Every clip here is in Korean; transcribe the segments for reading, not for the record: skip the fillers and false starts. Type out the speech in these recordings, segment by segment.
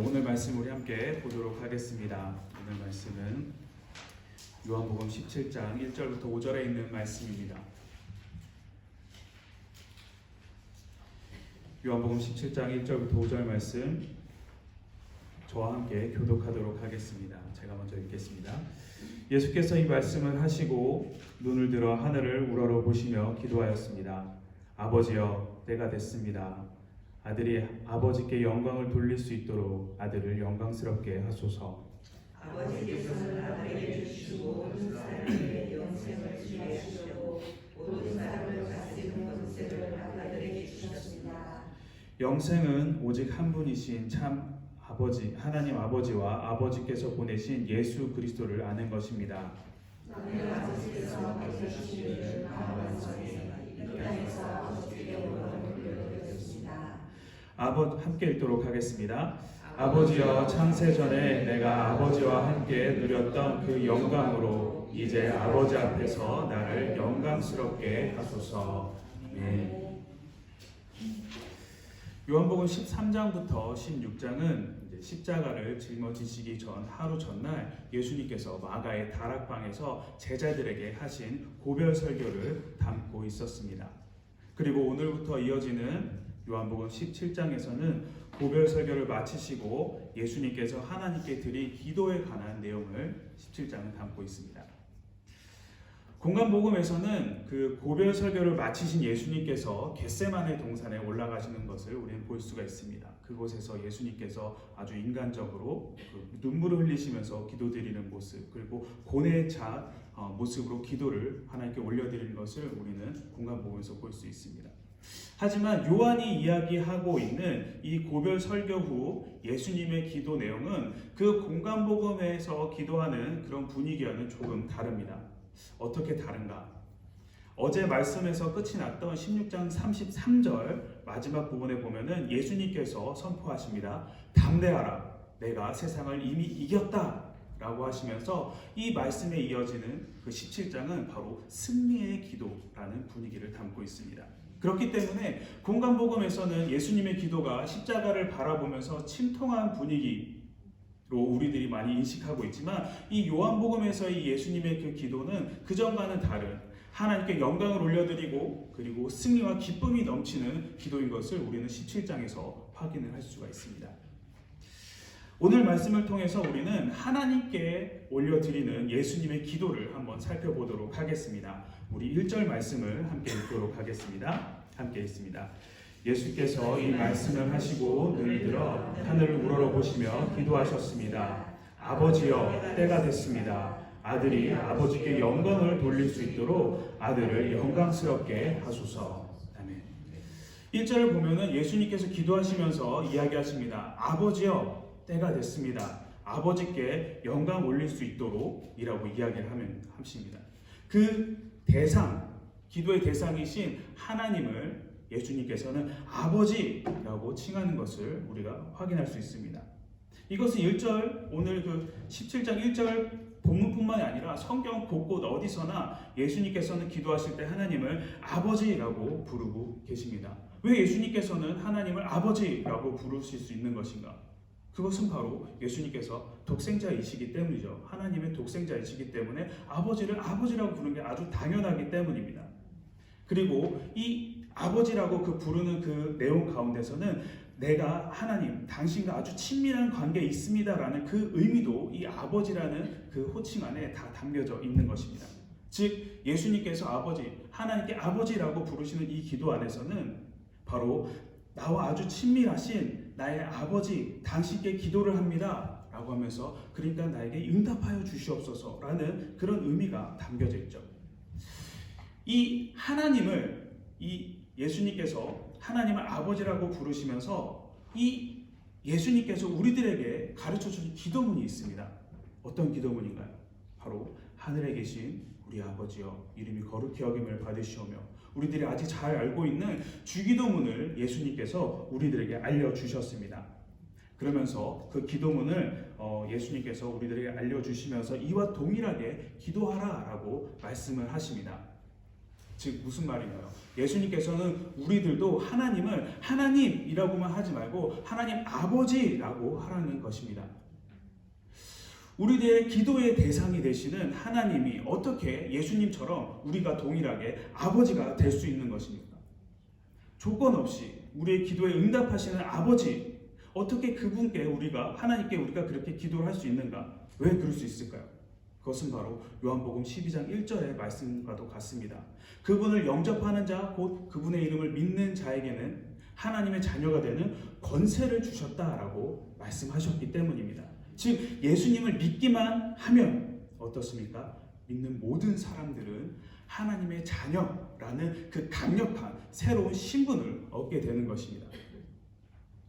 오늘 말씀 우리 함께 보도록 하겠습니다. 오늘 말씀은 요한복음 17장 1절부터 5절에 있는 말씀입니다. 요한복음 17장 1절부터 5절 말씀 저와 함께 교독하도록 하겠습니다. 제가 먼저 읽겠습니다. 예수께서 이 말씀을 하시고 눈을 들어 하늘을 우러러 보시며 기도하였습니다. 아버지여, 때가 됐습니다. 아들이 아버지께 영광을 돌릴 수 있도록 아들을 영광스럽게 하소서. 아버지께서는 아들에게 주시고 모든 사람에게 영생을 주게 하시고 모든 사람을 다스리는 권세를 아들에게 주셨습니다. 영생은 오직 한 분이신 참 아버지 하나님 아버지와 아버지께서 보내신 예수 그리스도를 아는 것입니다. 너희 아버지께서 보내주신 마음만성에 이 땅에서 아버지께 영광을 돌려드렸습니다. 함께 읽도록 하겠습니다. 아버지여, 창세전에 내가 아버지와 함께 누렸던 그 영광으로 이제 아버지 앞에서 나를 영광스럽게 하소서. 아멘. 요한복음 13장부터 16장은 십자가를 짊어지시기 전 하루 전날 예수님께서 마가의 다락방에서 제자들에게 하신 고별 설교를 담고 있었습니다. 그리고 오늘부터 이어지는 요한복음 17장에서는 고별 설교를 마치시고 예수님께서 하나님께 드린 기도에 관한 내용을 17장은 담고 있습니다. 공간복음에서는 그 고별 설교를 마치신 예수님께서 겟세마네 동산에 올라가시는 것을 우리는 볼 수가 있습니다. 그곳에서 예수님께서 아주 인간적으로 눈물을 흘리시면서 기도드리는 모습, 그리고 고뇌에 차 모습으로 기도를 하나님께 올려드리는 것을 우리는 공간복음에서 볼 수 있습니다. 하지만 요한이 이야기하고 있는 이 고별 설교 후 예수님의 기도 내용은 그 공간복음에서 기도하는 그런 분위기와는 조금 다릅니다. 어떻게 다른가? 어제 말씀에서 끝이 났던 16장 33절 마지막 부분에 보면은 예수님께서 선포하십니다. 담대하라, 내가 세상을 이미 이겼다 라고 하시면서 이 말씀에 이어지는 그 17장은 바로 승리의 기도라는 분위기를 담고 있습니다. 그렇기 때문에 공간복음에서는 예수님의 기도가 십자가를 바라보면서 침통한 분위기로 우리들이 많이 인식하고 있지만 이 요한복음에서의 예수님의 그 기도는 그전과는 다른 하나님께 영광을 올려드리고 그리고 승리와 기쁨이 넘치는 기도인 것을 우리는 17장에서 확인을 할 수가 있습니다. 오늘 말씀을 통해서 우리는 하나님께 올려드리는 예수님의 기도를 한번 살펴보도록 하겠습니다. 우리 1절 말씀을 함께 읽도록 하겠습니다. 함께 읽습니다. 예수께서 이 말씀을 하시고 눈을 들어 하늘을 우러러 보시며 기도하셨습니다. 아버지여, 때가 됐습니다. 아들이 아버지께 영광을 돌릴 수 있도록 아들을 영광스럽게 하소서. 아멘. 1절을 보면은 예수님께서 기도하시면서 이야기하십니다. 아버지여, 때가 됐습니다. 아버지께 영광 올릴 수 있도록 이라고 이야기를 하십니다. 그 대상, 기도의 대상이신 하나님을 예수님께서는 아버지라고 칭하는 것을 우리가 확인할 수 있습니다. 이것은 1절, 오늘 그 17장 1절 본문뿐만이 아니라 성경 곳곳 어디서나 예수님께서는 기도하실 때 하나님을 아버지라고 부르고 계십니다. 왜 예수님께서는 하나님을 아버지라고 부르실 수 있는 것인가? 그것은 바로 예수님께서 독생자이시기 때문이죠. 하나님의 독생자이시기 때문에 아버지를 아버지라고 부르는 게 아주 당연하기 때문입니다. 그리고 이 아버지라고 그 부르는 그 내용 가운데서는 내가 하나님, 당신과 아주 친밀한 관계에 있습니다라는 그 의미도 이 아버지라는 그 호칭 안에 다 담겨져 있는 것입니다. 즉 예수님께서 아버지, 하나님께 아버지라고 부르시는 이 기도 안에서는 바로 나와 아주 친밀하신 나의 아버지, 당신께 기도를 합니다 라고 하면서 그러니까 나에게 응답하여 주시옵소서 라는 그런 의미가 담겨져 있죠. 이 하나님을, 이 예수님께서 하나님을 아버지라고 부르시면서 이 예수님께서 우리들에게 가르쳐주신 기도문이 있습니다. 어떤 기도문인가요? 바로 하늘에 계신 우리 아버지여, 이름이 거룩히 여김을 받으시오며, 우리들이 아직 잘 알고 있는 주기도문을 예수님께서 우리들에게 알려주셨습니다. 그러면서 그 기도문을 예수님께서 우리들에게 알려주시면서 이와 동일하게 기도하라라고 말씀을 하십니다. 즉 무슨 말인가요? 예수님께서는 우리들도 하나님을 하나님이라고만 하지 말고 하나님 아버지라고 하라는 것입니다. 우리들의 기도의 대상이 되시는 하나님이 어떻게 예수님처럼 우리가 동일하게 아버지가 될 수 있는 것입니까? 조건 없이 우리의 기도에 응답하시는 아버지, 어떻게 그분께 하나님께 우리가 그렇게 기도를 할 수 있는가? 왜 그럴 수 있을까요? 그것은 바로 요한복음 12장 1절의 말씀과도 같습니다. 그분을 영접하는 자, 곧 그분의 이름을 믿는 자에게는 하나님의 자녀가 되는 권세를 주셨다라고 말씀하셨기 때문입니다. 즉 예수님을 믿기만 하면 어떻습니까? 믿는 모든 사람들은 하나님의 자녀라는 그 강력한 새로운 신분을 얻게 되는 것입니다.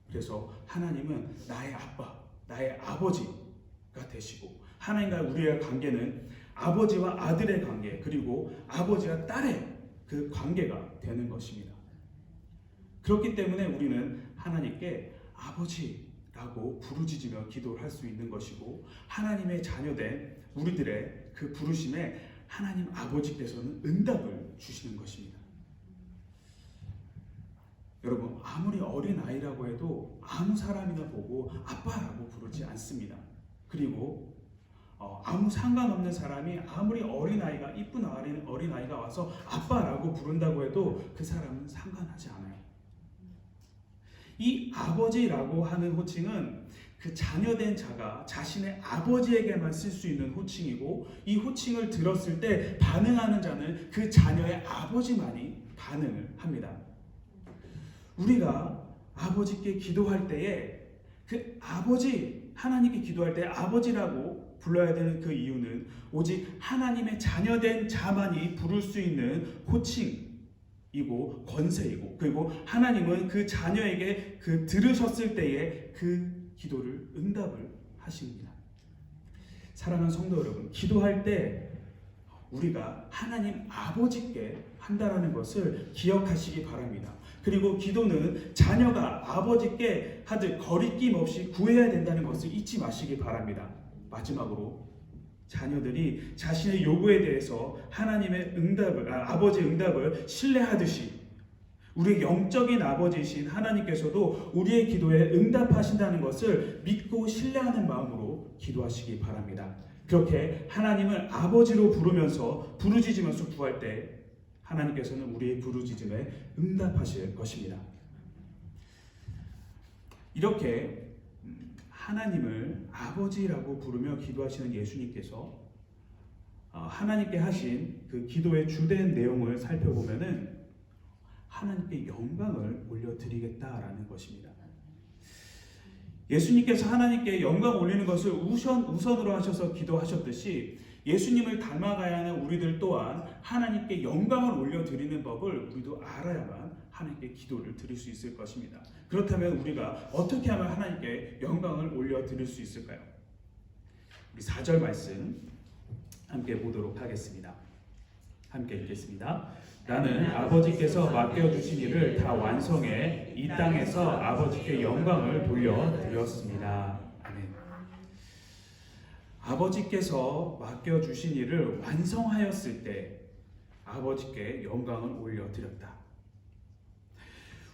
그래서 하나님은 나의 아빠, 나의 아버지가 되시고, 하나님과 우리의 관계는 아버지와 아들의 관계, 그리고 아버지와 딸의 그 관계가 되는 것입니다. 그렇기 때문에 우리는 하나님께 아버지라고 부르짖으며 기도를 할 수 있는 것이고, 하나님의 자녀된 우리들의 그 부르심에 하나님 아버지께서는 응답을 주시는 것입니다. 여러분, 아무리 어린 아이라고 해도 아무 사람이나 보고 아빠라고 부르지 않습니다. 그리고 아무 상관없는 사람이 아무리 어린아이가, 이쁜 어린아이가 와서 아빠라고 부른다고 해도 그 사람은 상관하지 않아요. 이 아버지라고 하는 호칭은 그 자녀된 자가 자신의 아버지에게만 쓸 수 있는 호칭이고, 이 호칭을 들었을 때 반응하는 자는 그 자녀의 아버지만이 반응을 합니다. 우리가 아버지께 기도할 때에 그 아버지, 하나님께 기도할 때 아버지라고 불러야 되는 그 이유는 오직 하나님의 자녀된 자만이 부를 수 있는 호칭이고 권세이고, 그리고 하나님은 그 자녀에게 그 들으셨을 때에 그 기도를 응답을 하십니다. 사랑하는 성도 여러분, 기도할 때 우리가 하나님 아버지께 한다라는 것을 기억하시기 바랍니다. 그리고 기도는 자녀가 아버지께 하듯 거리낌 없이 구해야 된다는 것을 잊지 마시기 바랍니다. 마지막으로 자녀들이 자신의 요구에 대해서 하나님의 아버지의 응답을 신뢰하듯이 우리의 영적인 아버지이신 하나님께서도 우리의 기도에 응답하신다는 것을 믿고 신뢰하는 마음으로 기도하시기 바랍니다. 그렇게 하나님을 아버지로 부르짖으면서 구할 때 하나님께서는 우리의 부르짖음에 응답하실 것입니다. 이렇게 하나님을 아버지라고 부르며 기도하시는 예수님께서 하나님께 하신 그 기도의 주된 내용을 살펴보면은 하나님께 영광을 올려드리겠다라는 것입니다. 예수님께서 하나님께 영광 올리는 것을 우선으로 하셔서 기도하셨듯이 예수님을 닮아가야 하는 우리들 또한 하나님께 영광을 올려드리는 법을 우리도 알아야만 하나님께 기도를 드릴 수 있을 것입니다. 그렇다면 우리가 어떻게 하면 하나님께 영광을 올려드릴 수 있을까요? 우리 4절 말씀 함께 보도록 하겠습니다. 함께 읽겠습니다. 나는 아버지께서 맡겨주신 일을 다 완성해 이 땅에서 아버지께 영광을 돌려드렸습니다. 아멘. 아버지께서 맡겨주신 일을 완성하였을 때 아버지께 영광을 올려드렸다.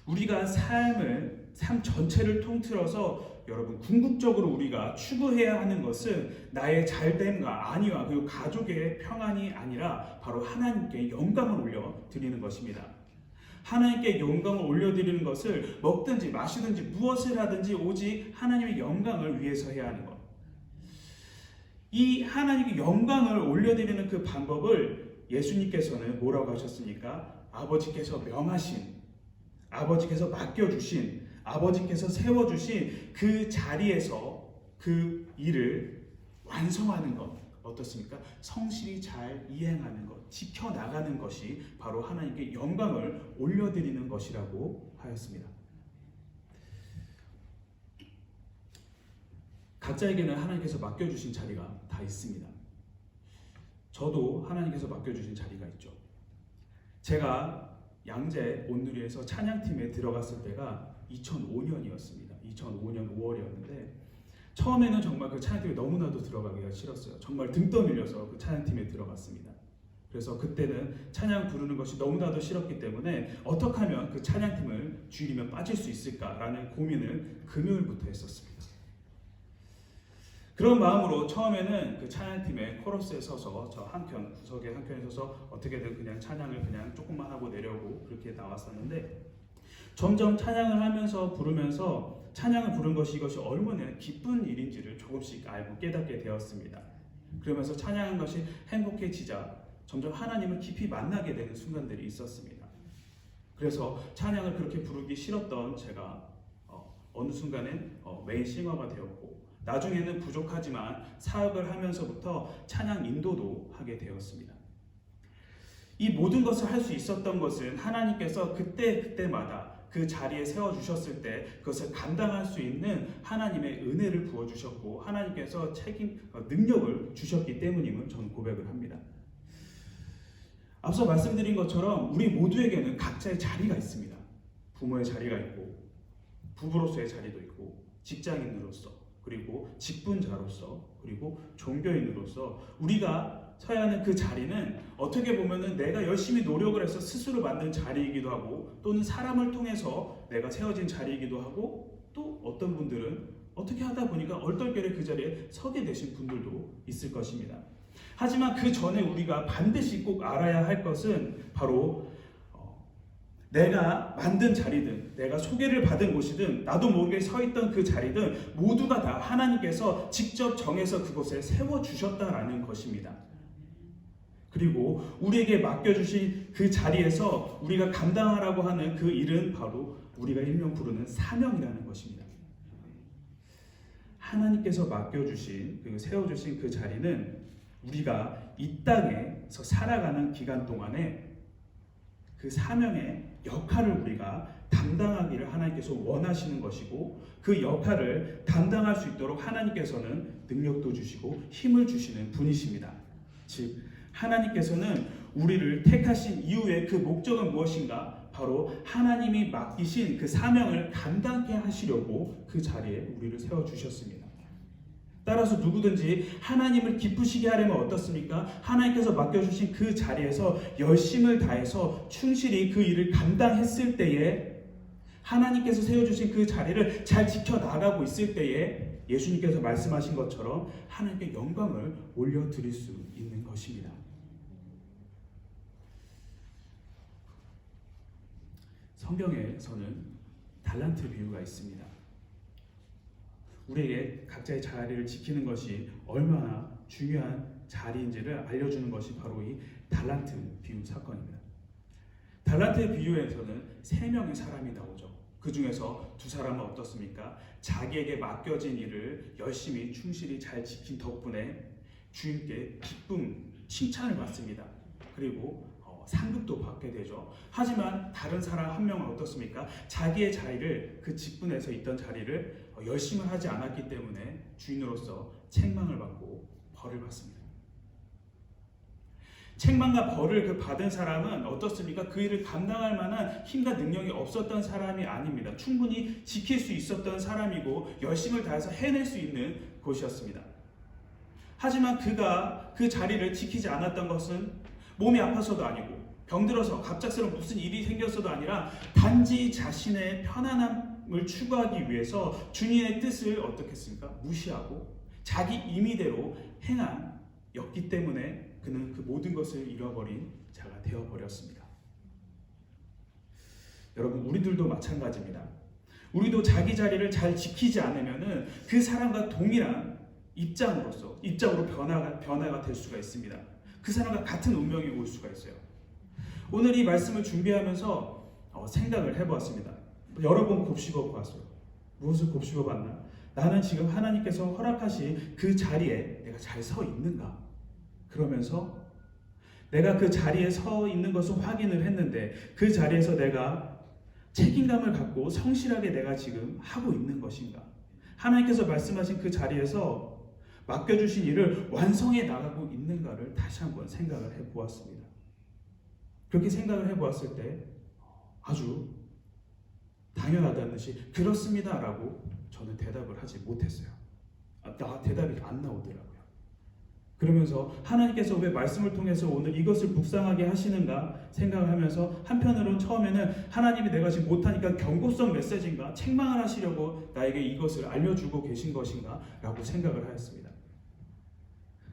우리가 삶 전체를 통틀어서 여러분 궁극적으로 우리가 추구해야 하는 것은 나의 잘됨과 안위와 그리고 가족의 평안이 아니라 바로 하나님께 영광을 올려드리는 것입니다. 하나님께 영광을 올려드리는 것을 먹든지 마시든지 무엇을 하든지 오직 하나님의 영광을 위해서 해야 하는 것. 이 하나님께 영광을 올려드리는 그 방법을 예수님께서는 뭐라고 하셨습니까? 아버지께서 명하신, 아버지께서 맡겨주신, 아버지께서 세워주신 그 자리에서 그 일을 완성하는 것, 어떻습니까? 성실히 잘 이행하는 것, 지켜나가는 것이 바로 하나님께 영광을 올려드리는 것이라고 하였습니다. 각자에게는 하나님께서 맡겨주신 자리가 다 있습니다. 저도 하나님께서 맡겨주신 자리가 있죠. 제가 양재 온누리에서 찬양팀에 들어갔을 때가 2005년이었습니다. 2005년 5월이었는데 처음에는 정말 그 찬양팀에 너무나도 들어가기가 싫었어요. 정말 등 떠밀려서 그 찬양팀에 들어갔습니다. 그래서 그때는 찬양 부르는 것이 너무나도 싫었기 때문에 어떻게 하면 그 찬양팀을 주일이면 빠질 수 있을까라는 고민을 금요일부터 했었습니다. 그런 마음으로 처음에는 그 찬양팀의 코러스에 서서 저 한켠 구석의 한켠에 서서 어떻게든 그냥 찬양을 그냥 조금만 하고 내려고 그렇게 나왔었는데, 점점 찬양을 하면서 부르면서 찬양을 부른 것이 이것이 얼마나 기쁜 일인지를 조금씩 알고 깨닫게 되었습니다. 그러면서 찬양한 것이 행복해지자 점점 하나님을 깊이 만나게 되는 순간들이 있었습니다. 그래서 찬양을 그렇게 부르기 싫었던 제가 어느 순간엔 메인 싱어가 되었고, 나중에는 부족하지만 사역을 하면서부터 찬양 인도도 하게 되었습니다. 이 모든 것을 할 수 있었던 것은 하나님께서 그때마다 그 자리에 세워주셨을 때 그것을 감당할 수 있는 하나님의 은혜를 부어주셨고 하나님께서 능력을 주셨기 때문임을 저는 고백을 합니다. 앞서 말씀드린 것처럼 우리 모두에게는 각자의 자리가 있습니다. 부모의 자리가 있고, 부부로서의 자리도 있고, 직장인으로서, 그리고 직분자로서, 그리고 종교인으로서 우리가 서야 하는 그 자리는 어떻게 보면은 내가 열심히 노력을 해서 스스로 만든 자리이기도 하고, 또는 사람을 통해서 내가 세워진 자리이기도 하고, 또 어떤 분들은 어떻게 하다 보니까 얼떨결에 그 자리에 서게 되신 분들도 있을 것입니다. 하지만 그 전에 우리가 반드시 꼭 알아야 할 것은 바로 내가 만든 자리든 내가 소개를 받은 곳이든 나도 모르게 서 있던 그 자리든 모두가 다 하나님께서 직접 정해서 그곳에 세워주셨다라는 것입니다. 그리고 우리에게 맡겨주신 그 자리에서 우리가 감당하라고 하는 그 일은 바로 우리가 일명 부르는 사명이라는 것입니다. 하나님께서 맡겨주신 그리고 세워주신 그 자리는 우리가 이 땅에서 살아가는 기간 동안에 그 사명의 역할을 우리가 담당하기를 하나님께서 원하시는 것이고, 그 역할을 담당할 수 있도록 하나님께서는 능력도 주시고 힘을 주시는 분이십니다. 즉 하나님께서는 우리를 택하신 이후에 그 목적은 무엇인가? 바로 하나님이 맡기신 그 사명을 감당케 하시려고 그 자리에 우리를 세워주셨습니다. 따라서 누구든지 하나님을 기쁘시게 하려면 어떻습니까? 하나님께서 맡겨주신 그 자리에서 열심을 다해서 충실히 그 일을 감당했을 때에, 하나님께서 세워주신 그 자리를 잘 지켜나가고 있을 때에 예수님께서 말씀하신 것처럼 하나님께 영광을 올려드릴 수 있는 것입니다. 성경에서는 달란트 비유가 있습니다. 우리에게 각자의 자리를 지키는 것이 얼마나 중요한 자리인지를 알려주는 것이 바로 이 달란트 비유 사건입니다. 달란트 비유에서는 3명의 사람이 나오죠. 그 중에서 2사람은 어떻습니까? 자기에게 맡겨진 일을 열심히 충실히 잘 지킨 덕분에 주인께 기쁨, 칭찬을 받습니다. 그리고 상급도 받게 되죠. 하지만 다른 사람 1명은 어떻습니까? 자기의 자리를, 그 직분에서 있던 자리를 열심히 하지 않았기 때문에 주인으로서 책망을 받고 벌을 받습니다. 책망과 벌을 받은 사람은 어떻습니까? 그 일을 감당할 만한 힘과 능력이 없었던 사람이 아닙니다. 충분히 지킬 수 있었던 사람이고 열심을 다해서 해낼 수 있는 곳이었습니다. 하지만 그가 그 자리를 지키지 않았던 것은 몸이 아파서도 아니고 병들어서 갑작스러운 무슨 일이 생겼어도 아니라 단지 자신의 편안함을 추구하기 위해서 주님의 뜻을 어떻게 했습니까? 무시하고 자기 임의대로 행한였기 때문에 그는 그 모든 것을 잃어버린 자가 되어버렸습니다. 여러분, 우리들도 마찬가지입니다. 우리도 자기 자리를 잘 지키지 않으면 그 사람과 동일한 입장으로 변화가 될 수가 있습니다. 그 사람과 같은 운명이 올 수가 있어요. 오늘 이 말씀을 준비하면서 생각을 해보았습니다. 여러 번 곱씹어 보았어요. 무엇을 곱씹어 봤나? 나는 지금 하나님께서 허락하신 그 자리에 내가 잘 서 있는가? 그러면서 내가 그 자리에 서 있는 것을 확인을 했는데 그 자리에서 내가 책임감을 갖고 성실하게 내가 지금 하고 있는 것인가? 하나님께서 말씀하신 그 자리에서 맡겨주신 일을 완성해 나가고 있는가를 다시 한번 생각을 해보았습니다. 그렇게 생각을 해보았을 때 아주 당연하다는 듯이 그렇습니다라고 저는 대답을 하지 못했어요. 대답이 안 나오더라고요. 그러면서 하나님께서 왜 말씀을 통해서 오늘 이것을 묵상하게 하시는가 생각을 하면서 한편으로는 처음에는 하나님이 내가 지금 못하니까 경고성 메시지인가, 책망을 하시려고 나에게 이것을 알려주고 계신 것인가 라고 생각을 하였습니다.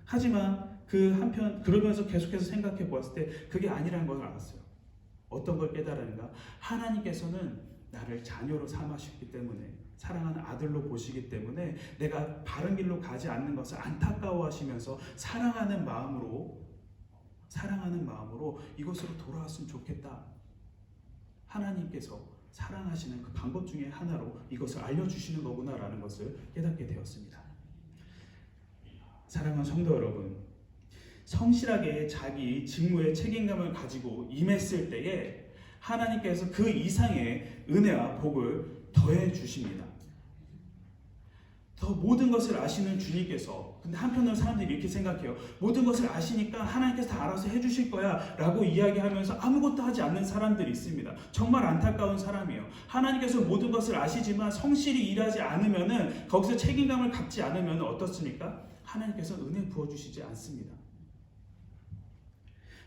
하지만 그 한편 그러면서 계속해서 생각해 보았을 때 그게 아니라는 걸 알았어요. 어떤 걸 깨달았는가? 하나님께서는 나를 자녀로 삼으셨기 때문에, 사랑하는 아들로 보시기 때문에 내가 바른 길로 가지 않는 것을 안타까워하시면서 사랑하는 마음으로 이것으로 돌아왔으면 좋겠다. 하나님께서 사랑하시는 그 방법 중에 하나로 이것을 알려주시는 거구나라는 것을 깨닫게 되었습니다. 사랑하는 성도 여러분, 성실하게 자기 직무의 책임감을 가지고 임했을 때에 하나님께서 그 이상의 은혜와 복을 더해 주십니다. 더 모든 것을 아시는 주님께서, 근데 한편으로 사람들이 이렇게 생각해요. 모든 것을 아시니까 하나님께서 다 알아서 해주실 거야 라고 이야기하면서 아무것도 하지 않는 사람들이 있습니다. 정말 안타까운 사람이에요. 하나님께서 모든 것을 아시지만 성실히 일하지 않으면은, 거기서 책임감을 갖지 않으면 어떻습니까? 하나님께서 은혜 부어주시지 않습니다.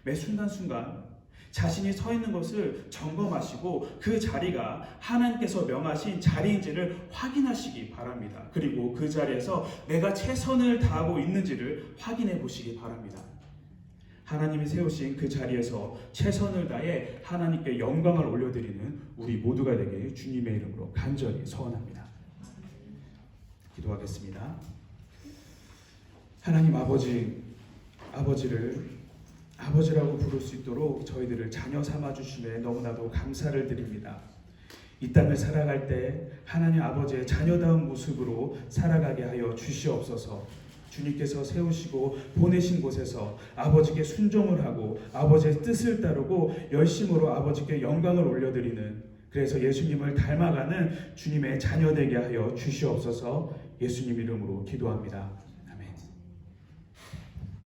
매 순간순간 자신이 서 있는 것을 점검하시고 그 자리가 하나님께서 명하신 자리인지를 확인하시기 바랍니다. 그리고 그 자리에서 내가 최선을 다하고 있는지를 확인해 보시기 바랍니다. 하나님이 세우신 그 자리에서 최선을 다해 하나님께 영광을 올려드리는 우리 모두가 되게 주님의 이름으로 간절히 소원합니다. 기도하겠습니다. 하나님 아버지라고 부를 수 있도록 저희들을 자녀 삼아주심에 너무나도 감사를 드립니다. 이 땅을 살아갈 때 하나님 아버지의 자녀다운 모습으로 살아가게 하여 주시옵소서. 주님께서 세우시고 보내신 곳에서 아버지께 순종을 하고 아버지의 뜻을 따르고 열심으로 아버지께 영광을 올려드리는, 그래서 예수님을 닮아가는 주님의 자녀 되게 하여 주시옵소서. 예수님 이름으로 기도합니다.